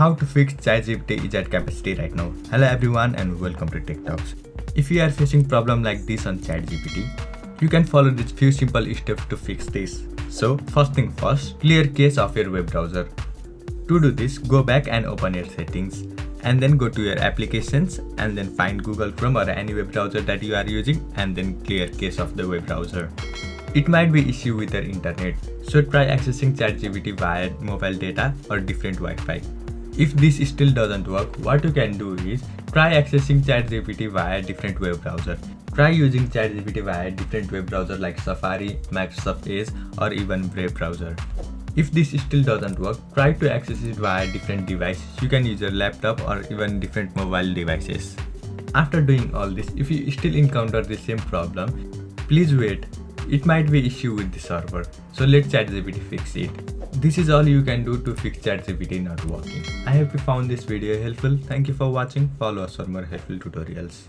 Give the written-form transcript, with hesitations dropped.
How to fix ChatGPT is at capacity right now. Hello everyone and welcome to Tech Talks. If you are facing problem like this on ChatGPT, you can follow these few simple steps to fix this. So first thing first, clear cache of your web browser. To do this, go back and open your settings and then go to your applications and then find Google Chrome or any web browser that you are using and then clear cache of the web browser. It might be issue with your internet, so try accessing ChatGPT via mobile data or different Wi-Fi. If this still doesn't work, what you can do is try accessing ChatGPT via different web browser. Try using ChatGPT via different web browser like Safari, Microsoft Edge or even Brave browser. If this still doesn't work, try to access it via different devices. You can use your laptop or even different mobile devices. After doing all this, if you still encounter the same problem, please wait. It might be issue with the server, so let ChatGPT fix it. This is all you can do to fix ChatGPT not working. I hope you found this video helpful. Thank you for watching. Follow us for more helpful tutorials.